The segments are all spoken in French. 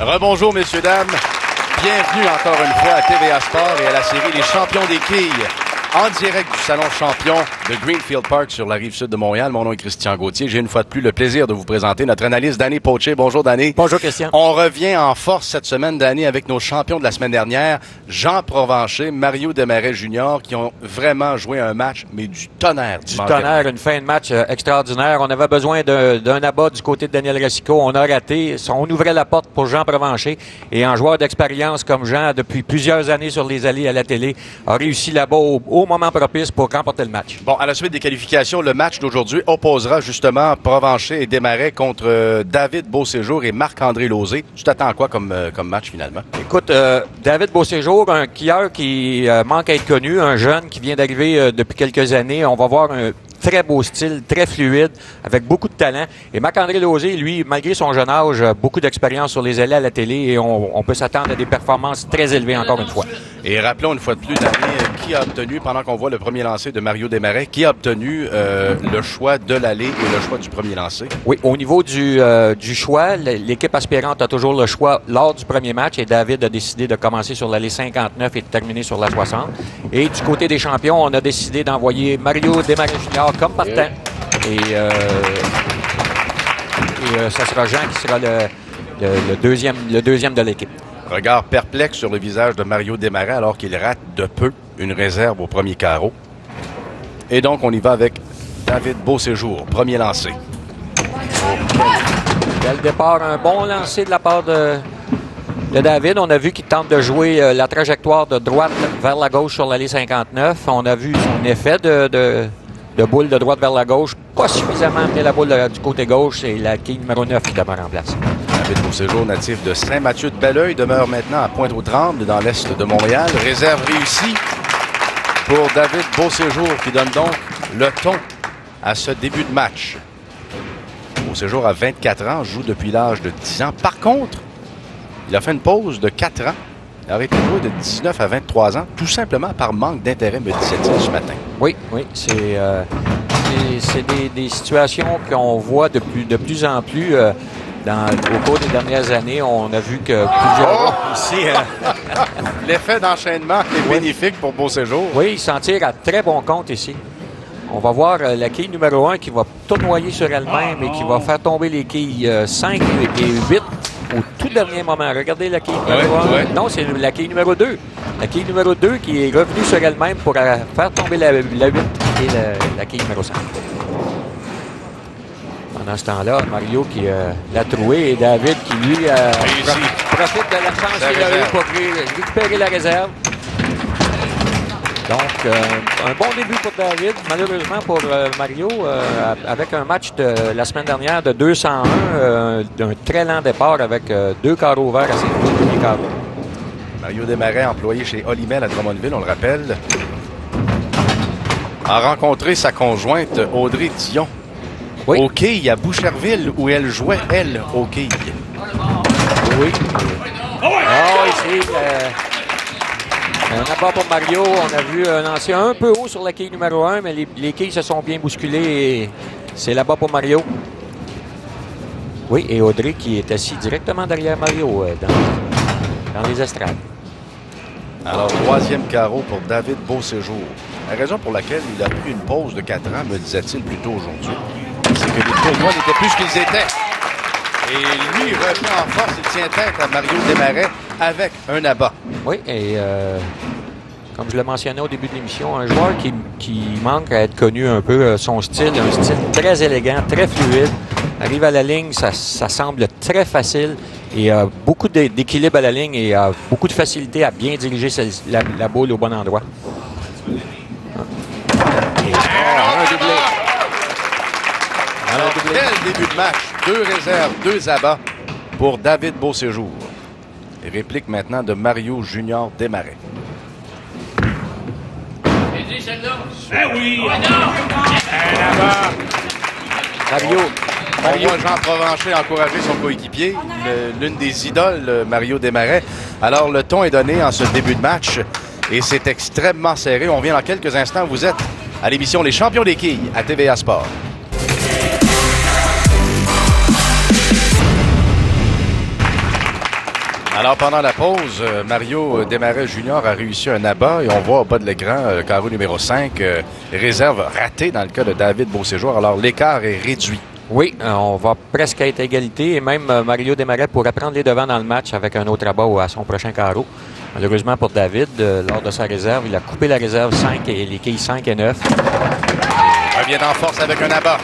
Rebonjour, messieurs, dames. Bienvenue encore une fois à TVA Sport et à la série Les Champions des quilles. En direct du Salon Champion de Greenfield Park sur la rive sud de Montréal. Mon nom est Christian Gauthier. J'ai une fois de plus le plaisir de vous présenter notre analyste Danny Poche. Bonjour, Danny. Bonjour, Christian. On revient en force cette semaine, Danny, avec nos champions de la semaine dernière, Jean Provencher, Mario Desmarais Jr., qui ont vraiment joué un match, mais du tonnerre. Du tonnerre, une fin de match extraordinaire. On avait besoin d'un abat du côté de Daniel Racicot. On a raté. On ouvrait la porte pour Jean Provencher. Et un joueur d'expérience comme Jean, depuis plusieurs années sur les allées à la télé, a réussi là-bas au moment propice pour remporter le match. Bon, à la suite des qualifications, le match d'aujourd'hui opposera justement Provencher et Desmarais contre David Beauséjour et Marc-André Lauzé. Tu t'attends à quoi comme match finalement? Écoute, David Beauséjour, un skieur qui manque à être connu, un jeune qui vient d'arriver depuis quelques années. On va voir un très beau style, très fluide, avec beaucoup de talent. Et Marc-André Lauzé, lui, malgré son jeune âge, a beaucoup d'expérience sur les allées à la télé et on peut s'attendre à des performances très élevées encore une fois. Et rappelons une fois de plus, Danny, qui a obtenu, pendant qu'on voit le premier lancer de Mario Desmarais, qui a obtenu le choix de l'allée et le choix du premier lancer? Oui, au niveau du choix, l'équipe aspirante a toujours le choix lors du premier match et David a décidé de commencer sur l'allée 59 et de terminer sur la 60. Et du côté des champions, on a décidé d'envoyer Mario Desmarais Jr. comme partant. Et ça sera Jean qui sera le deuxième de l'équipe. Regard perplexe sur le visage de Mario Desmarais alors qu'il rate de peu une réserve au premier carreau. Et donc, on y va avec David Beauséjour, premier lancé. Dès le départ, un bon lancer de la part de David. On a vu qu'il tente de jouer la trajectoire de droite vers la gauche sur l'allée 59. On a vu son effet de boule de droite vers la gauche. Pas suffisamment amener la boule du côté gauche. C'est la quille numéro 9 qui demeure en place. David Beauséjour, natif de Saint-Mathieu-de-Belleuil, demeure maintenant à Pointe-aux-Trembles, dans l'est de Montréal. Réserve réussie pour David Beauséjour, qui donne donc le ton à ce début de match. Beauséjour a 24 ans, joue depuis l'âge de 10 ans. Par contre, il a fait une pause de 4 ans. Il aurait été joué de 19 à 23 ans, tout simplement par manque d'intérêt, me disait-il ce matin. Oui, c'est des situations qu'on voit de plus en plus. Au cours des dernières années, on a vu que plusieurs ici... L'effet d'enchaînement est bénéfique pour Beauséjour. Oui, il s'en tire à très bon compte ici. On va voir la quille numéro 1 qui va tournoyer sur elle-même et qui va faire tomber les quilles 5 et 8 au tout dernier moment. Regardez la quille numéro 1. Ouais. Non, c'est la quille numéro 2. La quille numéro 2 qui est revenue sur elle-même pour faire tomber la 8 et la quille numéro 5. Pendant ce temps-là, Mario qui l'a troué et David qui, lui, profite de la chance qu'il a eu pour récupérer la réserve. Donc, un bon début pour David. Malheureusement pour Mario, avec un match de la semaine dernière de 201, d'un très lent départ avec 2 carreaux ouverts à ses premiers carreaux. Mario Desmarais, employé chez Olimel à Drummondville, on le rappelle, a rencontré sa conjointe Audrey Dion. Oui. Au quille à Boucherville, où elle jouait, elle, au quille. Oui. Ici, un apport pour Mario. On a vu un lancer un peu haut sur la quille numéro 1, mais les quilles se sont bien bousculées et c'est là-bas pour Mario. Oui, et Audrey qui est assis directement derrière Mario dans les estrades. Alors, 3e carreau pour David Beauséjour. La raison pour laquelle il a pris une pause de 4 ans, me disait-il plus tôt aujourd'hui, c'est que les tournois n'étaient plus ce qu'ils étaient. Et lui, il revient en force, il tient tête à Mario Desmarais avec un abat. Oui, et comme je le mentionnais au début de l'émission, un joueur qui manque à être connu un peu, son style, un style très élégant, très fluide. Arrive à la ligne, ça semble très facile et beaucoup d'équilibre à la ligne et beaucoup de facilité à bien diriger la boule au bon endroit. Un doublé. Alors, quel début de match. 2 réserves, 2 abats pour David Beauséjour. Et réplique maintenant de Mario Junior Desmarais. Oui! Un abat. Mario. On voit Jean Provencher encourager son coéquipier, l'une des idoles, Mario Desmarais. Alors, le ton est donné en ce début de match et c'est extrêmement serré. On vient dans quelques instants. Vous êtes à l'émission Les Champions des quilles à TVA Sport. Alors, pendant la pause, Mario Desmarais Jr. a réussi un abat et on voit au bas de l'écran, carreau numéro 5, réserve ratée dans le cas de David Beauséjour. Alors, l'écart est réduit. Oui, on va presque être à égalité et même Mario Desmarais pourrait prendre les devants dans le match avec un autre abat à son prochain carreau. Malheureusement pour David, lors de sa réserve, il a coupé la réserve 5 et les quilles 5 et 9. Il revient en force avec un abat.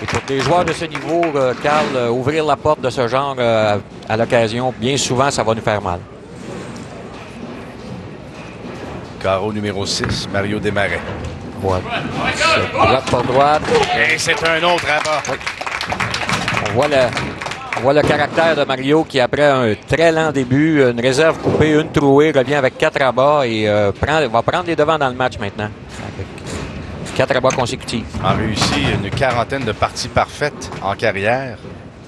Et pour des joueurs de ce niveau, Carl, ouvrir la porte de ce genre à l'occasion, bien souvent, ça va nous faire mal. Carreau numéro 6, Mario Desmarais. Voilà. Droite pour droite. Et c'est un autre abat. Oui. On voit le caractère de Mario qui, après un très lent début, une réserve coupée, une trouée, revient avec 4 abats et va prendre les devants dans le match maintenant. Avec 4 abats consécutifs. A réussi une quarantaine de parties parfaites en carrière.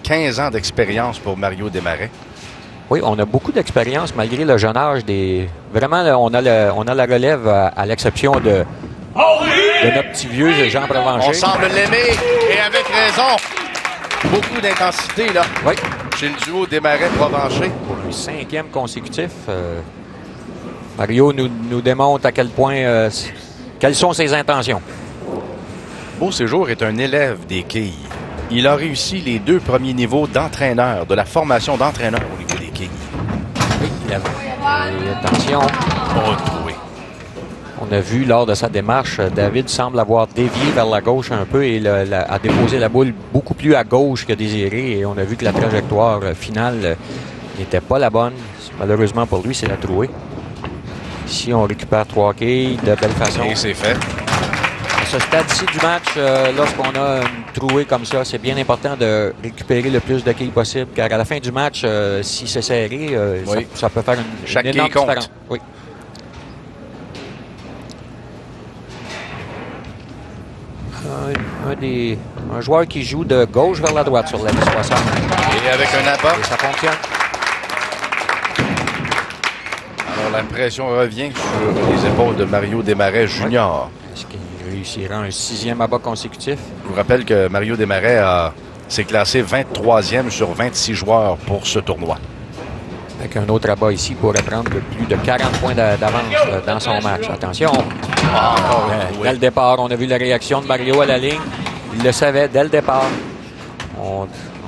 15 ans d'expérience pour Mario Desmarais. Oui, on a beaucoup d'expérience malgré le jeune âge des... Vraiment, là, on a la relève à l'exception de notre petit vieux Jean Provencher. On semble l'aimer et avec raison. Beaucoup d'intensité, là. Oui. Chez le duo Desmarais-Provencher. Pour un 5e consécutif, Mario nous démontre à quel point... quelles sont ses intentions. Beauséjour est un élève des quilles. Il a réussi les 2 premiers niveaux d'entraîneur, de la formation d'entraîneur au niveau des quilles. Oui, il avait... Et attention. Retrouvé. On a vu lors de sa démarche, David semble avoir dévié vers la gauche un peu et a déposé la boule beaucoup plus à gauche que désiré. Et on a vu que la trajectoire finale n'était pas la bonne. Malheureusement pour lui, c'est la trouée. Ici, on récupère 3 quilles de belle façon. Et c'est fait. À ce stade-ci du match, lorsqu'on a une trouée comme ça, c'est bien important de récupérer le plus de quilles possible. Car à la fin du match, si c'est serré, oui. ça peut faire une énorme différence. Oui. Un joueur qui joue de gauche vers la droite sur la ligne 60. Et avec un abat. Et ça fonctionne. Alors la pression revient sur les épaules de Mario Desmarais Jr. Est-ce qu'il réussira un 6e abat consécutif? Je vous rappelle que Mario Desmarais s'est classé 23e sur 26 joueurs pour ce tournoi. Avec un autre abat ici pour prendre plus de 40 points d'avance dans son match. Attention. Dès le départ, on a vu la réaction de Mario à la ligne. Il le savait dès le départ.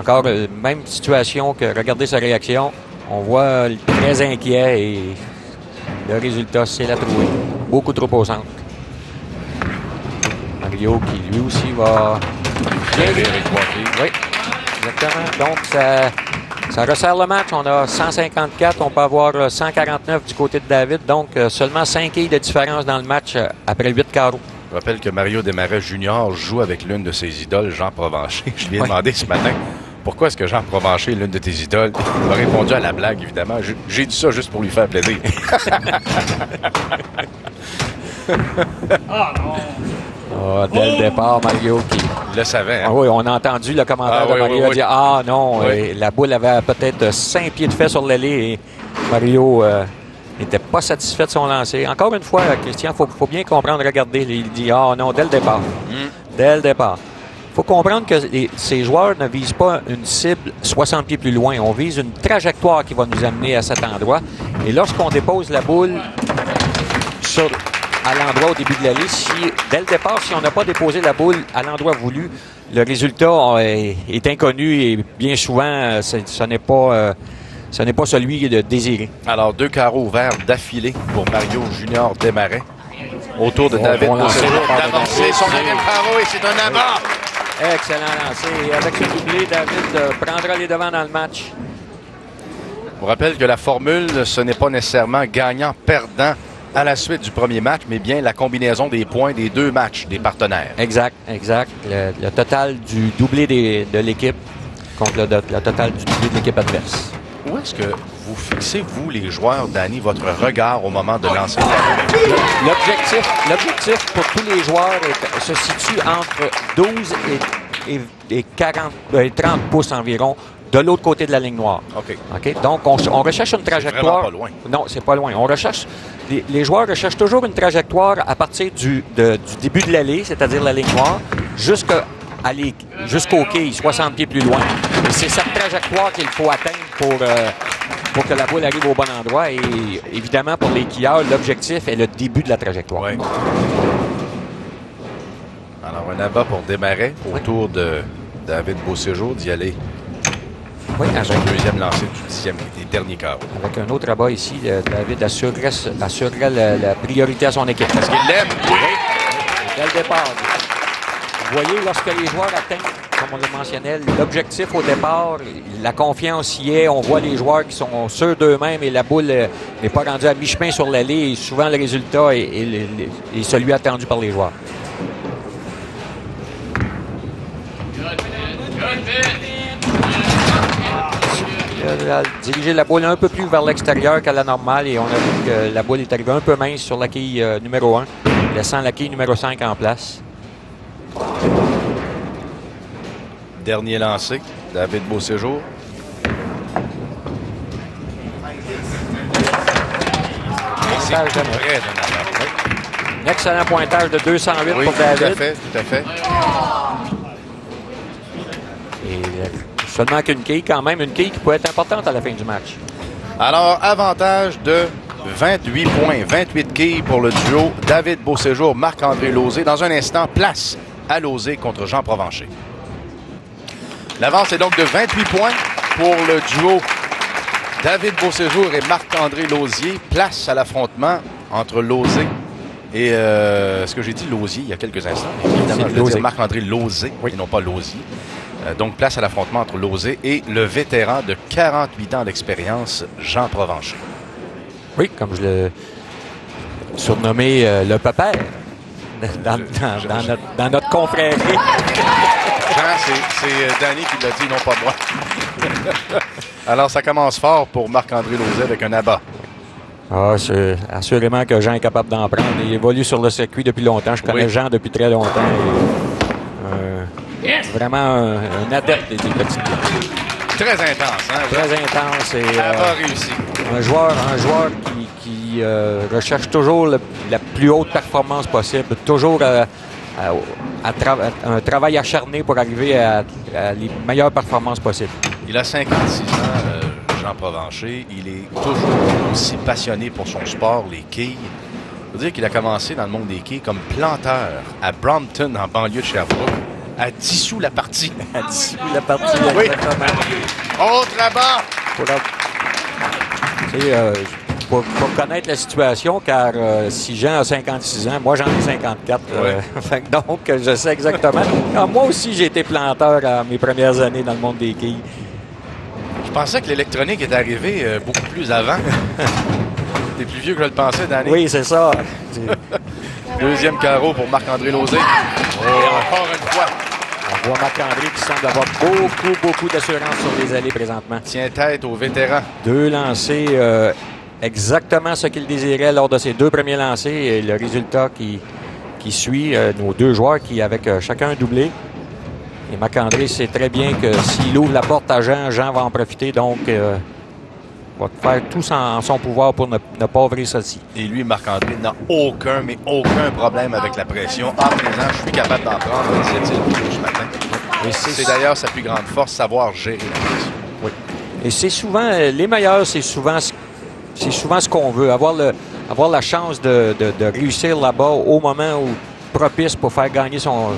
Encore même situation que regardez sa réaction. On voit très inquiet et le résultat, c'est la trouée. Beaucoup trop au centre. Mario qui lui aussi va bien oui, exactement. Donc ça resserre le match. On a 154. On peut avoir 149 du côté de David. Donc, seulement 5 quilles de différence dans le match après 8 carreaux. Je rappelle que Mario Desmarais Jr. joue avec l'une de ses idoles, Jean Provencher. Je lui ai demandé ce matin, pourquoi est-ce que Jean Provencher est l'une de tes idoles? Il m'a répondu à la blague, évidemment. J'ai dit ça juste pour lui faire plaisir. Dès le départ, Mario qui... Il le savait. Hein? Ah oui, on a entendu le commentaire de Mario. Il a dit, ah non, oui. La boule avait peut-être 5 pieds de fait sur l'allée et Mario n'était pas satisfait de son lancer. Encore une fois, Christian, il faut bien comprendre, regardez, il dit, ah non, dès le départ. Dès le départ. Il faut comprendre que ces joueurs ne visent pas une cible 60 pieds plus loin. On vise une trajectoire qui va nous amener à cet endroit. Et lorsqu'on dépose la boule à l'endroit au début de l'allée, dès le départ, si on n'a pas déposé la boule à l'endroit voulu, le résultat est inconnu et bien souvent, ce n'est pas celui de désiré. Alors, 2 carreaux ouverts d'affilée pour Mario Junior Desmarais. Autour de David Beauséjour d'avancer son 9e carreau et c'est un abat. Excellent lancé. Et avec ce doublé, David prendra les devants dans le match. Je vous rappelle que la formule, ce n'est pas nécessairement gagnant-perdant à la suite du premier match, mais bien la combinaison des points des 2 matchs des partenaires. Exact. Le total du doublé de l'équipe contre le total du doublé de l'équipe adverse. Où est-ce que vous fixez, vous, les joueurs, Danny, votre regard au moment de lancer la boule? L'objectif pour tous les joueurs se situe entre 12 et 30 pouces environ de l'autre côté de la ligne noire. OK. Donc, on recherche une trajectoire. C'est vraiment pas loin. Non, c'est pas loin. On recherche... Les joueurs recherchent toujours une trajectoire à partir du début de l'allée, c'est-à-dire la ligne noire, jusqu'au quai, 60 pieds plus loin. Et c'est cette trajectoire qu'il faut atteindre pour que la boule arrive au bon endroit. Et évidemment, pour les quilleurs, l'objectif est le début de la trajectoire. Oui. Alors, un abat pour démarrer autour de David Beauséjour d'y aller. Oui, avec le deuxième lancé du 10e et dernier quart. Avec un autre abat ici, David assurerait la priorité à son équipe. Est-ce qu'il l'aime? Oui. Dès le départ. Vous voyez, lorsque les joueurs atteignent, comme on le mentionnait, l'objectif au départ, la confiance y est. On voit les joueurs qui sont sûrs d'eux-mêmes et la boule n'est pas rendue à mi-chemin sur l'allée. Et souvent, le résultat est celui attendu par les joueurs. Il a dirigé la boule un peu plus vers l'extérieur qu'à la normale et on a vu que la boule est arrivée un peu mince sur la quille numéro 1, laissant la quille numéro 5 en place. Dernier lancé, David Beauséjour. Pointage de un excellent pointage de 208 pour David. Tout à fait. Et seulement qu'une quille, quand même, une quille qui peut être importante à la fin du match. Alors, avantage de 28 points, 28 quilles pour le duo David Beauséjour, Marc-André Lauzé. Dans un instant, place à Lauzé contre Jean Provencher. L'avance est donc de 28 points pour le duo David Beauséjour et Marc-André Lauzier. Place à l'affrontement entre Lauzé et ce que j'ai dit Lauzier il y a quelques instants. Évidemment, je veux dire Marc-André Lauzé et non pas Lauzier. Donc, place à l'affrontement entre Lauzé et le vétéran de 48 ans d'expérience, Jean Provencher. Oui, comme je l'ai surnommé le pépère dans notre confrérie. Jean, c'est Danny qui l'a dit, non pas moi. Alors, ça commence fort pour Marc-André Lauzé avec un abat. Ah, c'est assurément que Jean est capable d'en prendre. Il évolue sur le circuit depuis longtemps. Je connais Jean depuis très longtemps. Vraiment un adepte des petites quilles. Très intense, hein? Très intense. Et, abat réussi. Un joueur qui recherche toujours la plus haute performance possible. Toujours un travail acharné pour arriver à les meilleures performances possibles. Il a 56 ans, Jean Provencher. Il est toujours aussi passionné pour son sport, les quilles. Il faut dire qu'il a commencé dans le monde des quilles comme planteur à Brompton, en banlieue de Sherbrooke. À 10 sous la partie. À 10 sous la partie, oui. Exactement. Autre abat! Pour connaître la situation, car si Jean a 56 ans, moi j'en ai 54. Donc, je sais exactement. Alors, moi aussi, j'ai été planteur à mes premières années dans le monde des quilles. Je pensais que l'électronique est arrivée beaucoup plus avant. T'es plus vieux que je le pensais, Danny. Oui, c'est ça. Deuxième carreau pour Marc-André Lauzé. Et encore une fois. On voit Marc-André qui semble avoir beaucoup d'assurance sur les allées présentement. Tient tête au vétéran. Deux lancers, exactement ce qu'il désirait lors de ses deux premiers lancers. Et le résultat qui suit, nos deux joueurs qui, avec chacun un doublé. Et Marc-André sait très bien que s'il ouvre la porte à Jean, Jean va en profiter. Donc, va faire tout en son pouvoir pour ne pas ouvrir celle-ci. Et lui, Marc-André, n'a aucun problème avec la pression. En présent, je suis capable d'en prendre, disait-il ce matin. Et c'est d'ailleurs sa plus grande force, savoir gérer la pression. Oui. Et c'est souvent, les meilleurs, c'est souvent ce qu'on veut. Avoir la chance de réussir là-bas au moment où propice pour faire gagner son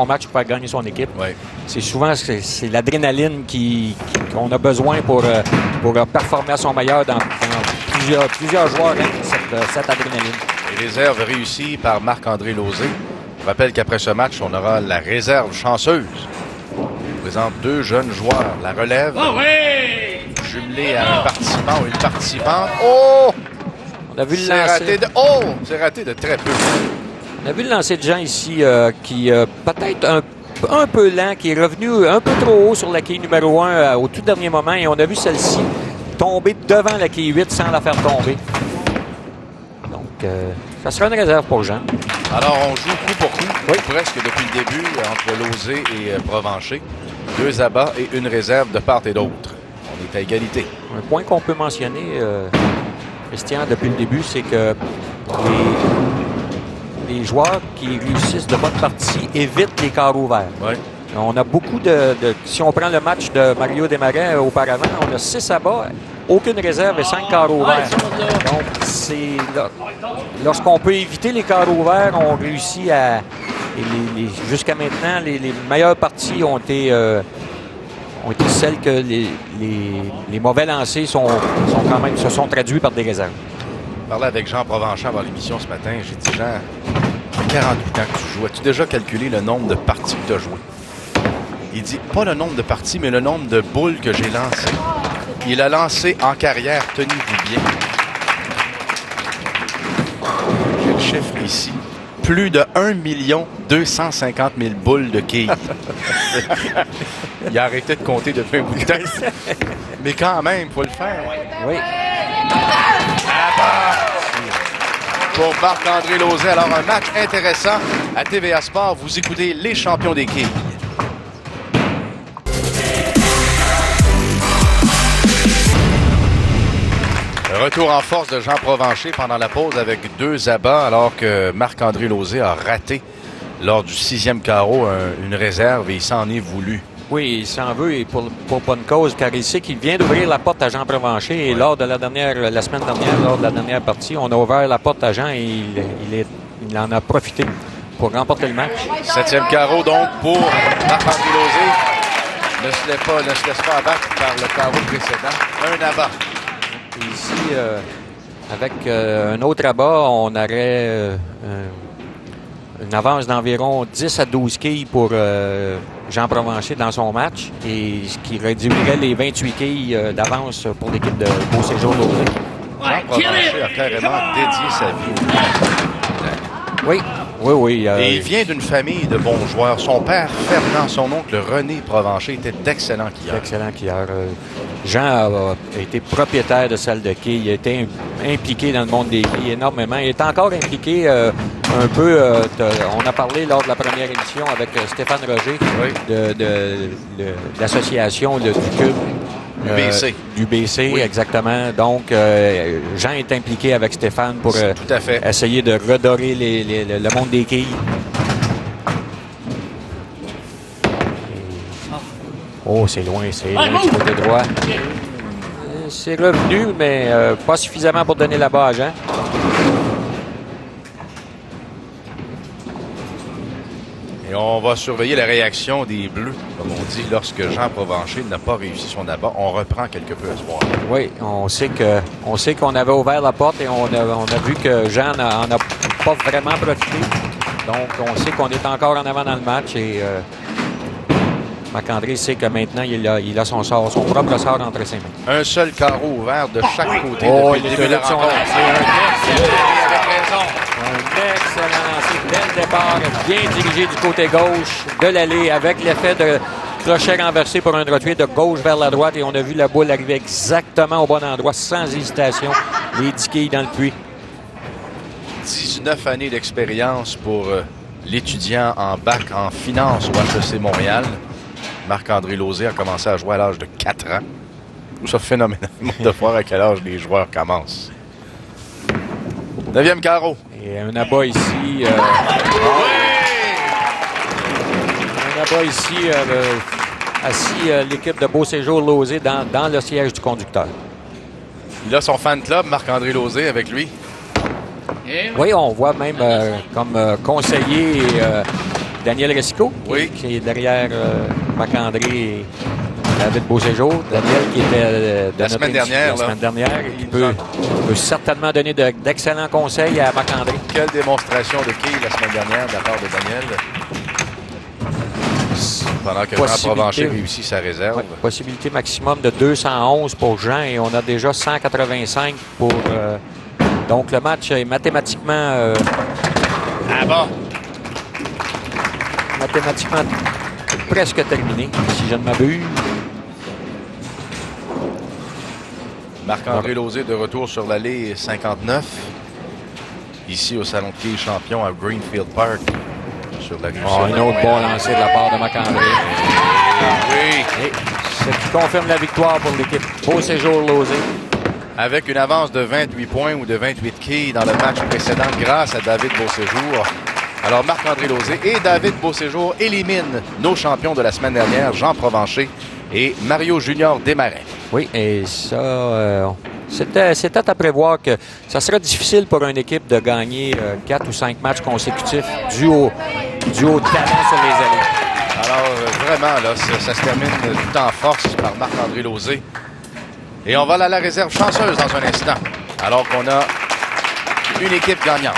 match, pour faire gagner son équipe. Oui. C'est souvent c'est l'adrénaline qu'on a besoin pour performer à son meilleur dans plusieurs joueurs, cette adrénaline. Les réserves réussies par Marc-André Lauzé. Je rappelle qu'après ce match, on aura la réserve chanceuse. On présente deux jeunes joueurs. La relève, jumelée à un participant ou une participante. Oh! On a vu le lancer. C'est raté de très peu. On a vu le lancer de Jean ici qui peut-être un peu lent, qui est revenu un peu trop haut sur la quille numéro 1 au tout dernier moment. Et on a vu celle-ci tomber devant la quille 8 sans la faire tomber. Donc, ça sera une réserve pour Jean. Alors, on joue coup pour coup, presque depuis le début, entre Lauzé et Provencher. Deux abats et une réserve de part et d'autre. On est à égalité. Un point qu'on peut mentionner, Christian, depuis le début, c'est que les joueurs qui réussissent de bonne partie évitent les carreaux ouverts. Oui. On a beaucoup si on prend le match de Mario Desmarais auparavant, on a 6 abats, aucune réserve et 5 carreaux ouverts. Donc, lorsqu'on peut éviter les carreaux ouverts, on réussit à... jusqu'à maintenant, les meilleures parties ont été celles que les mauvais lancers se sont traduits par des réserves. Je parlais avec Jean Provenchon avant l'émission ce matin. J'ai dit, Jean, ça fait 48 ans que tu joues. As-tu déjà calculé le nombre de parties que tu as jouées? Il dit, pas le nombre de parties, mais le nombre de boules que j'ai lancées. Il a lancé en carrière, tenez-vous bien. J'ai le chiffre ici. Plus de 1 250 000 boules de quilles. Il a arrêté de compter depuis un bout de temps. Mais quand même, il faut le faire. Oui. Pour Marc-André Lauzet. Alors, un match intéressant à TVA Sport. Vous écoutez les champions des quilles. Retour en force de Jean Provencher pendant la pause avec 2 abats, alors que Marc-André Lauzet a raté lors du 6e carreau une réserve et il s'en est voulu. Oui, il s'en veut et pour bonne cause, car il sait qu'il vient d'ouvrir la porte à Jean Provencher. Et lors de la semaine dernière, lors de la dernière partie, on a ouvert la porte à Jean et il en a profité pour remporter le match. 7e carreau donc pour Marc-André Lauzet. Ne se laisse pas abattre par le carreau précédent. Un abat. Et ici, avec un autre abat, on aurait une avance d'environ 10 à 12 quilles pour Jean Provencher dans son match, et ce qui réduirait les 28 quilles d'avance pour l'équipe de Beauséjour Lauzet. Jean Provencher a carrément dédié sa vie au Oui. Oui. Et il vient d'une famille de bons joueurs. Son père, Fernand, son oncle René Provencher était d'excellents quilleurs. Excellent quilleurs. Jean a été propriétaire de salle de quilles. Il a été impliqué dans le monde des quilles énormément. Il est encore impliqué un peu. On a parlé lors de la première émission avec Stéphane Roger de l'association du club. Du BC, oui. Exactement. Donc, Jean est impliqué avec Stéphane pour tout à fait. Essayer de redorer le monde des quilles. Oh, c'est loin du côté droit. C'est revenu, mais pas suffisamment pour donner la bas à Jean. Et on va surveiller la réaction des Bleus, comme on dit, lorsque Jean Provencher n'a pas réussi son abat. On reprend quelque peu espoir. Oui, on sait qu'on avait ouvert la porte et on a vu que Jean n'en a pas vraiment profité. Donc, on sait qu'on est encore en avant dans le match et Marc-André sait que maintenant, il a son propre sort entre ses mains. Un seul carreau ouvert de chaque côté depuis le début de la rencontre. Un excellent lancer dès le départ, bien dirigé du côté gauche de l'allée avec l'effet de crochet renversé pour un droitier de gauche vers la droite, et on a vu la boule arriver exactement au bon endroit sans hésitation. Les 10 quilles dans le puits. 19 années d'expérience pour l'étudiant en bac en finance au HEC Montréal. Marc-André Lauzet a commencé à jouer à l'âge de 4 ans. Je trouve ça phénoménal de voir à quel âge les joueurs commencent. 9e carreau. Et un abat ici. Un abat ici, assis l'équipe de Beauséjour Lauzet dans le siège du conducteur. Il a son fan club, Marc-André Lauzet, avec lui. Oui, on voit même comme conseiller Daniel Ressico, qui est derrière Marc-André et David Beauséjour. Daniel qui était la semaine dernière et qui peut certainement donner d'excellents conseils à Marc-André. Quelle démonstration de quilles la semaine dernière de la part de Daniel. Pendant que Jean Provencher réussit sa réserve. Possibilité maximum de 211 pour Jean et on a déjà 185 pour... donc le match est mathématiquement... mathématiquement presque terminé, si je ne m'abuse. Marc-André Lauzet de retour sur l'allée 59. Ici au Salon de quilles champion à Greenfield Park. Sur la rive un autre bon lancer de la part de Marc-André. Oui. Ce qui confirme la victoire pour l'équipe Beauséjour Lauzet. Avec une avance de 28 points ou de 28 quilles dans le match précédent grâce à David Beauséjour. Alors, Marc-André Lauzé et David Beauséjour éliminent nos champions de la semaine dernière, Jean Provencher et Mario Junior Desmarais. Oui, et ça, c'était à prévoir que ça sera difficile pour une équipe de gagner 4 ou 5 matchs consécutifs dû au talent sur les allées. Alors, vraiment, là, ça se termine tout en force par Marc-André Lauzé. Et on va aller à la réserve chanceuse dans un instant, alors qu'on a une équipe gagnante.